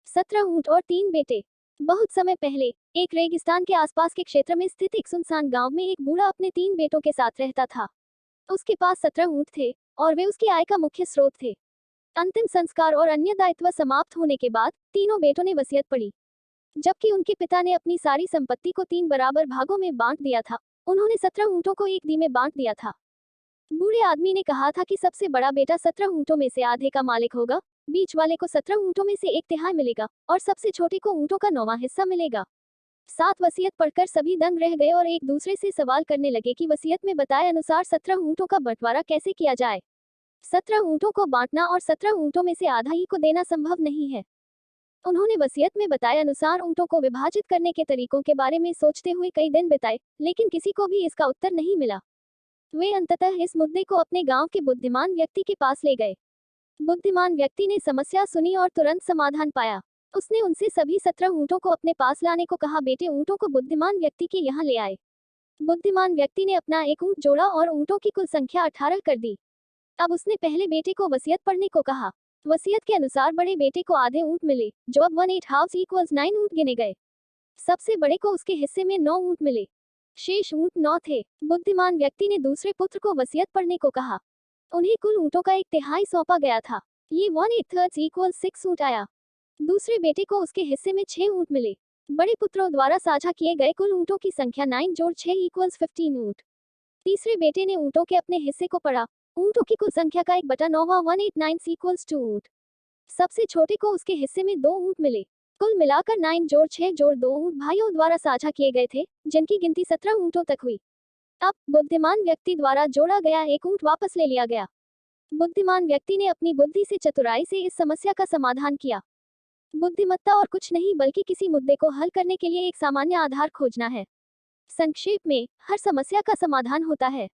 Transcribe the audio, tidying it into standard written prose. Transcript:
17 ऊंट और 3 बेटे। बहुत समय पहले एक रेगिस्तान के आसपास के क्षेत्र में स्थित एक सुनसान गांव में एक बूढ़ा अपने 3 बेटों के साथ रहता था। उसके पास 17 ऊंट थे और वे उसकी आय का मुख्य स्रोत थे। अंतिम संस्कार और अन्य दायित्व समाप्त होने के बाद तीनों बेटों ने वसीयत पढ़ी। जबकि उनके पिता ने अपनी सारी संपत्ति को 3 बराबर भागों में बांट दिया था, उन्होंने 17 ऊंटों को एक दी में बांट दिया था। बूढ़े आदमी ने कहा था कि सबसे बड़ा बेटा 17 ऊंटों में से आधे का मालिक होगा, बीच वाले को 17 ऊंटों में से 1/3 मिलेगा और सबसे छोटे को ऊंटों का 9वां हिस्सा मिलेगा। 7 वसीयत पढ़कर सभी दंग रह गए और एक दूसरे से सवाल करने लगे कि वसीयत में बताए अनुसार 17 ऊंटों का बंटवारा कैसे किया जाए। 17 ऊंटों को बांटना और 17 ऊंटों में से आधा ही को देना संभव नहीं है। उन्होंने वसीयत में बताए अनुसार ऊंटों को विभाजित करने के तरीकों के बारे में सोचते हुए कई दिन बिताए, लेकिन किसी को भी इसका उत्तर नहीं मिला। वे अंततः इस मुद्दे को अपने गांव के बुद्धिमान व्यक्ति के पास ले गए। बुद्धिमान व्यक्ति ने समस्या सुनी और तुरंत समाधान पाया। उसने उनसे सभी 17 ऊंटों को अपने पास लाने को कहा। बेटे ऊंटों को बुद्धिमान व्यक्ति के यहाँ ले आए। बुद्धिमान व्यक्ति ने अपना एक ऊंट जोड़ा और ऊंटों की कुल संख्या 18 कर दी। अब उसने पहले बेटे को वसीयत पढ़ने को कहा। वसीयत के अनुसार बड़े बेटे को आधे ऊंट मिले, जो अब 1/8 हाउस इक्वल्स 9 ऊंट गिने गए। सबसे बड़े को उसके हिस्से में 9 ऊंट मिले। शेष ऊंट 9 थे। बुद्धिमान व्यक्ति ने दूसरे पुत्र को वसीयत पढ़ने को कहा। उन्हें कुल ऊंटों का 1/3 सौंपा गया था। ये 1/8 इक्वल्स 6 ऊंट आया। दूसरे बेटे को उसके हिस्से में 6 ऊंट मिले। बड़े पुत्रों द्वारा साझा किए गए कुल ऊंटों की संख्या 9 जोड़ 6 इक्वल्स 15 ऊंट। तीसरे बेटे ने ऊंटों के अपने हिस्से को पढ़ा। ऊंटों की कुल संख्या का 1/9 189 इक्वल्स 2 ऊंट। सबसे छोटे को उसके हिस्से में 2 ऊंट मिले। कुल मिलाकर 9 जोड़ 6 जोड़ 2 ऊंट भाइयों द्वारा साझा किए गए थे, जिनकी गिनती 17 ऊंटों तक हुई। अब बुद्धिमान व्यक्ति द्वारा जोड़ा गया एक ऊंट वापस ले लिया गया। बुद्धिमान व्यक्ति ने अपनी बुद्धि से चतुराई से इस समस्या का समाधान किया। बुद्धिमत्ता और कुछ नहीं बल्कि किसी मुद्दे को हल करने के लिए एक सामान्य आधार खोजना है। संक्षेप में, हर समस्या का समाधान होता है।